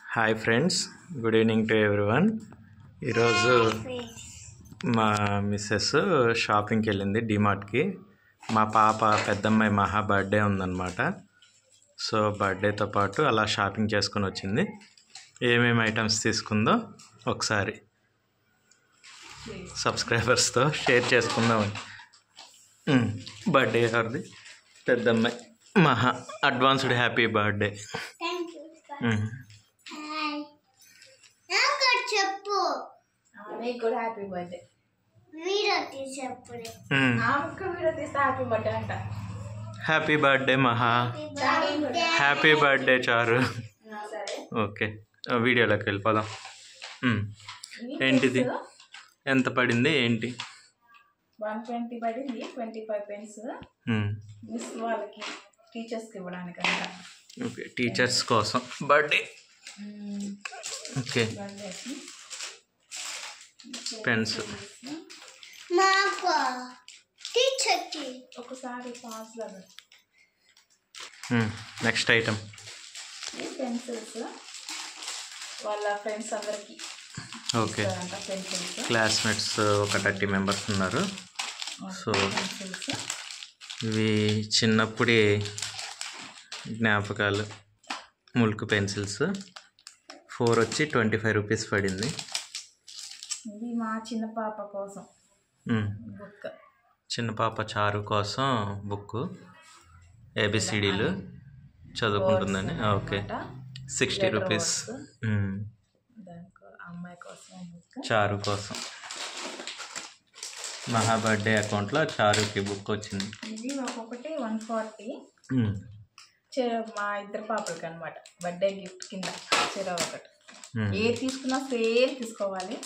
Hi friends, good evening to everyone. ఈరోజు మా missus షాపింగ్కి వెళ్ళింది డిమార్ట్కి. మా పాప పెద్దమ్మాయి మహా బర్త్డే ఉందన్నమాట. సో బర్త్డేతో పాటు అలా షాపింగ్ చేసుకొని వచ్చింది. ఏమేమి ఐటమ్స్ తీసుకుందో ఒకసారి సబ్స్క్రైబర్స్తో షేర్ చేసుకుందామని. బర్త్డే ఎవరిది? పెద్దమ్మాయి మహా. Advanced happy birthday. చెప్పు నీకు కూడా హ్యాపీ బర్త్డే. వీడియో తీసేప్పుడు వీడియో తీస్తే హ్యాపీ బర్త్డే అంట. హ్యాపీ బర్త్డే మహా. హ్యాపీ బర్త్డే చారు. సరే ఓకే, వీడియోలోకి వెళ్ళిపోదాం. ఏంటిది? ఎంత పడింది ఏంటి? 120 పడింది. 25 పెన్స్ మిస్ వాళ్ళకి టీచర్స్కి ఇవ్వడానికి అంట. ఓకే, టీచర్స్ కోసం బర్త్డే. Okay, pens. మాకు టీచర్కి ఒకసారి పాస్ లాగా నెక్స్ట్ ఐటమ్ పెన్సిల్స్ వాళ్ళ ఫ్రెండ్స్ అందరికి. ఓకే, అంట పెన్సిల్స్. క్లాస్మేట్స్ ఒక 30 మెంబర్స్ ఉన్నారు. సో పెన్సిల్స్ ఇవి చిన్నప్పుడే జ్ఞాపకాలు. ముల్క్ పెన్సిల్స్ 4 వచ్చి 25 రూపీస్ పడింది. ఇది మా చిన్న పాప కోసం బుక్. చిన్న పాప చారు కోసం బుక్, ఏబిసిడీలు చదువుకుంటుందని. Okay, 60 rupees. దానికి అమ్మాయి కోసం బుక్. చారు కోసం మహా బర్త్డే అకౌంట్లో చారుకి బుక్ వచ్చింది. ఇది ఒక్కొక్కటి 140. మా ఇద్దరు పాపలకి అనమాట బర్త్డే గిఫ్ట్ కింద చీర ఒకటి. ఏ తీసుకున్నా సేమ్ తీసుకోవాలి,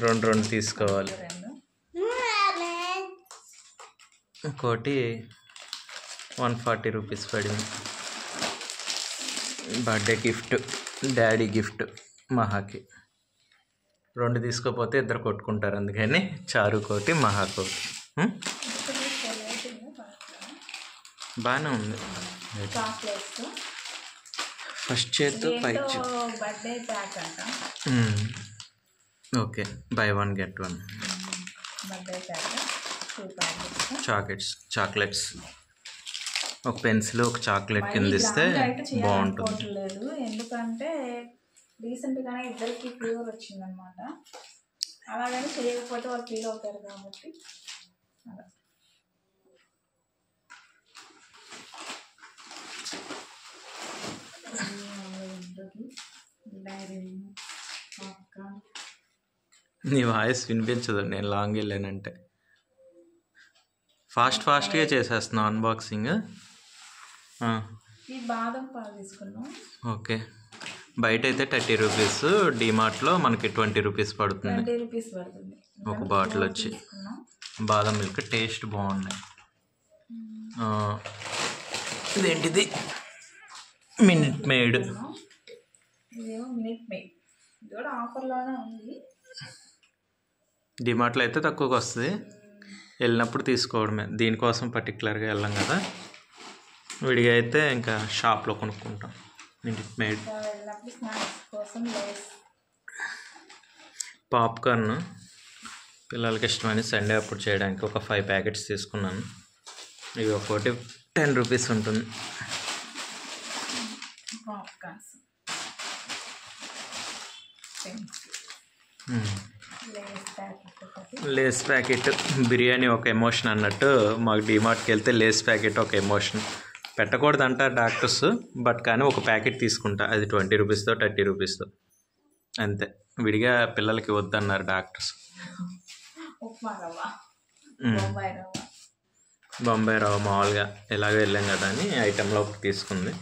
రెండు తీసుకోవాలి. రెండు. ఇంకోటి 140 రూపీస్ పడింది. బర్త్డే గిఫ్ట్, డాడీ గిఫ్ట్ మహాకి. 2 తీసుకోపోతే ఇద్దరు కొట్టుకుంటారు, అందుకని చారు కోటి మహా కోటి. బాగానే ఉంది. చాక్లెట్స్ ఫస్ట్ చేతు పై బర్త్డే ప్యాక్ అంట. Okay, by 1 get 1. Birthday pack 2 packets. Chocolates ఒక పెన్సిల్ ఒక చాక్లెట్ కింద ఇస్తే బాగుంటుంది. లేదు, ఎందుకంటే రీసెంట్గానే ఇద్దరికి ఫీవర్ వచ్చిందనమాట. అలాగని చేయకపోతే వాళ్ళు ఫీల్ అవుతారు కాబట్టి అలా. నీ వాయిస్ వినిపించదు నేను లాంగ్ వెళ్ళానంటే. ఫాస్ట్గా చేసేస్తున్నావు అన్బాక్సింగ్. ఈ బాదం పాలు తీసుకున్నాం. ఓకే, బయట అయితే 30 రూపీస్, డిమార్ట్లో మనకి 20 రూపీస్ పడుతుంది. 20 రూపీస్ పడుతుంది ఒక బాటిల్ వచ్చి. బాదం మిల్క్ టేస్ట్ బాగున్నాయి. ఇదేంటిది? Minute made. ఇదేమో మినిట్ మేడ్. ఇది కూడా ఆఫర్లోనే ఉంది. డిమార్ట్లో అయితే తక్కువకి వస్తుంది, వెళ్ళినప్పుడు తీసుకోవడమే. దీనికోసం పర్టికులర్గా వెళ్ళాం కదా, విడిగా అయితే ఇంకా షాప్లో కొనుక్కుంటాం. Minute made. వెళ్ళినప్పుడు స్నాక్స్ కోసం లేస్. పాప్కార్న్ పిల్లలకి ఇష్టమని సండే అప్పుడు చేయడానికి ఒక 5 ప్యాకెట్స్ తీసుకున్నాను. ఇవి ఒక్కోటి 10 రూపీస్ ఉంటుంది. Popcorns, Lay's packet. బిర్యానీ ఒక ఎమోషన్ అన్నట్టు మాకు డిమార్ట్కి వెళ్తే లేస్ ప్యాకెట్ ఒక ఎమోషన్. పెట్టకూడదు అంటారు డాక్టర్స్, బట్ కానీ ఒక ప్యాకెట్ తీసుకుంటా. అది 20 రూపీస్తో 30 రూపీస్తో అంతే. విడిగా పిల్లలకి వద్దన్నారు డాక్టర్స్. ఉప్మా రవ్వ, బొంబాయి రవ్వ. బొంబాయి రవ్వ మామూలుగా ఎలాగో వెళ్ళాం కదా అని ఐటెంలో ఒకటి తీసుకుంది.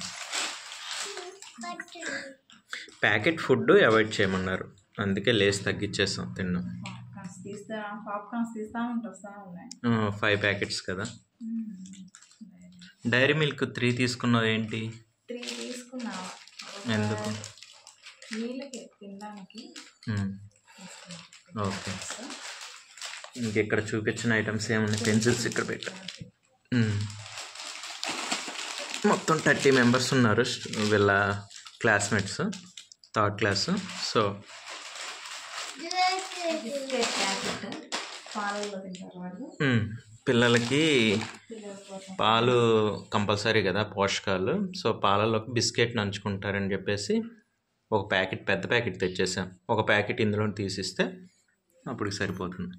ప్యాకెట్ ఫుడ్ అవాయిడ్ చేయమన్నారు, అందుకే లేస్ తగ్గించేస్తాం తిన్నాం. పాప్కార్న్స్ తీస్తా ఉన్నాయి. 5 ప్యాకెట్స్ కదా. డైరీ మిల్క్ 3 తీసుకున్నావు ఏంటి? 3 తీసుకున్నా. ఎందుకు? వీళ్ళకి తినడానికి. ఓకే, ఇంకెక్కడ చూపించిన ఐటమ్స్ ఏమున్నాయి? పెన్సిల్స్ ఇక్కడ పెట్టా. మొత్తం 30 మెంబర్స్ ఉన్నారు వీళ్ళ classmates. Third class. So biscuit packet పాలలో తింటారు వాళ్ళు. పిల్లలకి పిల్లల కోసం పాలు కంపల్సరీ కదా, పోషకాలు. సో పాలలో బిస్కెట్ నంచుకుంటారని చెప్పేసి ఒక ప్యాకెట్, పెద్ద ప్యాకెట్ తెచ్చేసాం. ఒక ప్యాకెట్ ఇందులో తీసిస్తే అప్పుడు సరిపోతుంది.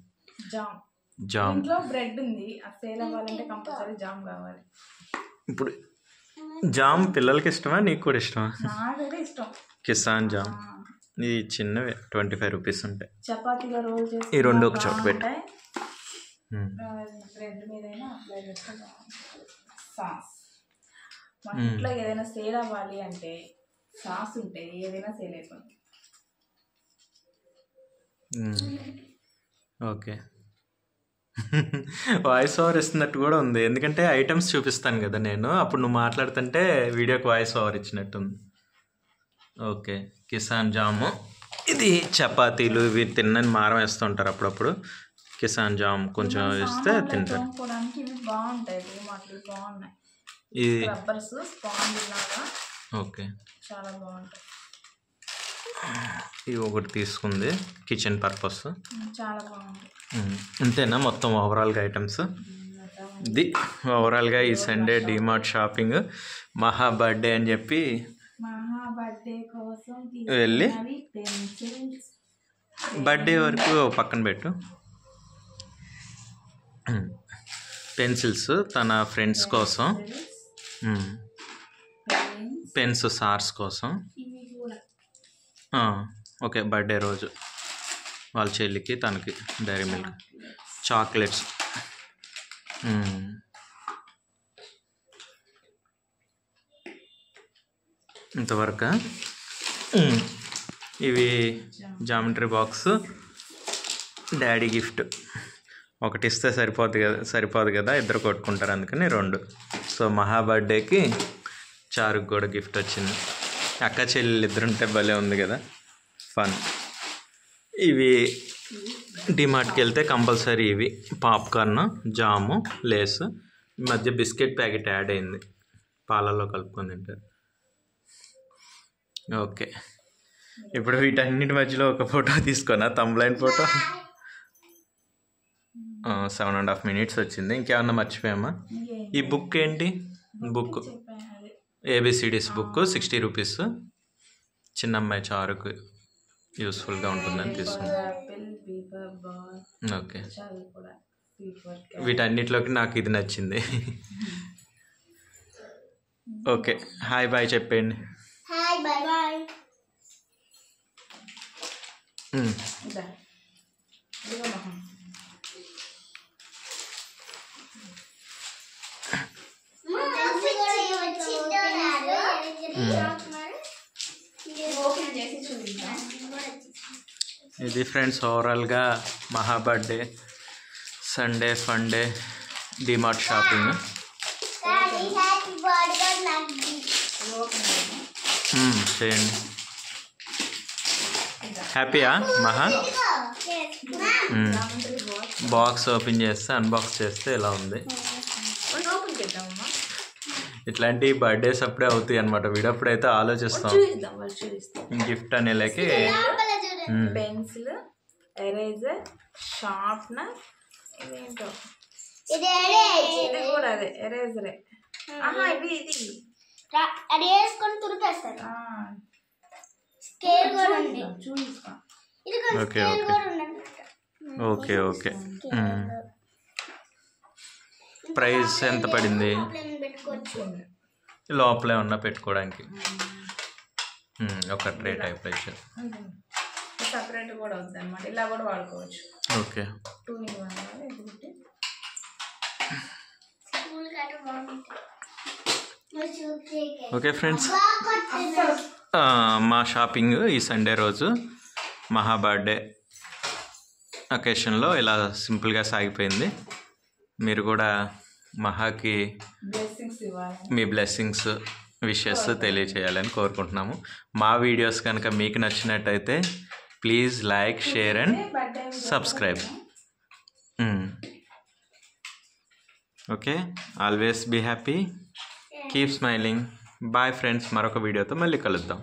జామ్ ఇంట్లో బ్రెడ్ ఉంది, అది సేల్ అవ్వాలంటే కంపల్సరీ జామ్ కావాలి. ఇప్పుడు జామ్ పిల్లలకి ఇష్టమా, నీకు కూడా ఇష్టమా? నాకైతే ఇష్టం. కిసాన్ జామ్, ఇది చిన్నవి 25 రూపీస్ ఉంటాయి. చపాతీలో రోల్ చేసి ఈ రెండు ఒక చోట పెట్టు. బ్రెడ్ మీదైనా అప్లై చేస్తే సాస్. మా ఇంట్లో ఏదైనా సేల్ అవ్వాలి అంటే సాస్ ఉంటే ఏదైనా సేల్ అయిపోతుంది. ఓకే. వాయిస్ ఓవర్ ఇస్తున్నట్టు కూడా ఉంది, ఎందుకంటే ఐటమ్స్ చూపిస్తాను కదా నేను, అప్పుడు నువ్వు మాట్లాడుతుంటే వీడియోకి వాయిస్ ఓవర్ ఇచ్చినట్టుంది. ఓకే, కిసాన్ జాము. ఇది చపాతీలు ఇవి తిన్నని మారం వేస్తుంటారు అప్పుడప్పుడు. కిసాన్ జామ్ కొంచెం ఇస్తే తింటారు. ఇవి బాగుంటాయి, మాటలు బాగున్నాయి. ఇది రబ్బర్స్ స్పాంజ్ లాగా. ఓకే, చాలా బాగుంటాయి. ఇవి ఒకటి తీసుకుంది కిచెన్ పర్పస్. చాలా బాగుంటాయి. అంతేనా మొత్తం ఓవరాల్గా ఐటమ్స్? ఇది ఓవరాల్గా ఈ సండే డిమార్ట్ షాపింగ్. మహా బర్త్డే అని చెప్పి మహా బర్త్డే కోసం వెళ్ళి పెన్సిల్స్. బర్త్డే వరకు పక్కన పెట్టు. పెన్సిల్స్ తన ఫ్రెండ్స్ కోసం, పెన్స్ సార్స్ కోసం. ఇవి కూడా ఓకే, బర్త్డే రోజు వాళ్ళ చెల్లికి తనకి డైరీ మిల్క్ చాక్లెట్స్. ఇంతవరకు ఇవి జామెట్రీ బాక్స్, డాడీ గిఫ్ట్. ఒకటి ఇస్తే సరిపోదు కదా, ఇద్దరు కొట్టుకుంటారు, అందుకని 2. సో మహా బర్త్డేకి చారుకు కూడా గిఫ్ట్ వచ్చింది. అక్క చెల్లెలు ఇద్దరుంటే భలే ఉంది కదా, ఫన్. ఇవి డిమార్ట్కి వెళ్తే కంపల్సరీ ఇవి పాప్కార్న్, జాము, లేస్. ఈ మధ్య బిస్కెట్ ప్యాకెట్ యాడ్ అయింది, పాలల్లో కలుపుకొని తింటారు. ఓకే, ఇప్పుడు వీటన్నిటి మధ్యలో ఒక ఫోటో తీసుకున్నా, తంబ్లైన్ ఫోటో. 7.5 minutes వచ్చింది. ఇంకేమన్నా మర్చిపోయామా? ఈ బుక్ ఏంటి? Book ABCDs book 60 rupees. చిన్న అమ్మాయి చారుకు యూస్ఫుల్గా ఉంటుందని తీసుకున్నాను. ఓకే, వీటన్నిటిలోకి నాకు ఇది నచ్చింది. ఓకే, హాయ్ బాయ్ చెప్పండి. Hi bye bye. ఇది ఫ్రెండ్స్ ఓవరాల్గా Maha birthday Sunday fun day DMart shopping. చేయండి. హ్యాపీయా మహా? బాక్స్ ఓపెన్ చేస్తే, అన్బాక్స్ చేస్తే ఇలా ఉంది. ఇట్లాంటి బర్త్డేస్ అప్పుడే అవుతాయి అనమాట, వీడప్పుడైతే ఆలోచిస్తాం గిఫ్ట్ అనేలాకి. పెన్సిల్, ఎరేజర్, షార్ప్నర్, ఇదేంటో ఇది కూడా అదే ఎరేజరే. ఇది అది వేసుకొని తురిపేస్తారు. స్కేల్ కూడా ఉంది, చూసుకో. Okay okay okay okay. Price ఎంత పడింది? లోపలే ఉన్న పెట్టుకోవడానికి ఒక ట్రే టైప్ ఇచ్చారు. సపరేట్ కూడా అవుతుంది అనమాట, ఇలా కూడా వాడుకోవచ్చు. Okay, 2 in 1. ఓకే ఫ్రెండ్స్, మా షాపింగ్ ఈ సండే రోజు మహా బర్త్డే అకేషన్లో ఇలా సింపుల్గా సాగిపోయింది. మీరు కూడా మహాకి మీ బ్లెస్సింగ్స్, విషెస్ తెలియచేయాలని కోరుకుంటున్నాము. మా వీడియోస్ కనుక మీకు నచ్చినట్టయితే please like, share and subscribe. Okay, always be happy, keep smiling. Bye friends, మరొక వీడియోతో మళ్ళీ కలుద్దాం.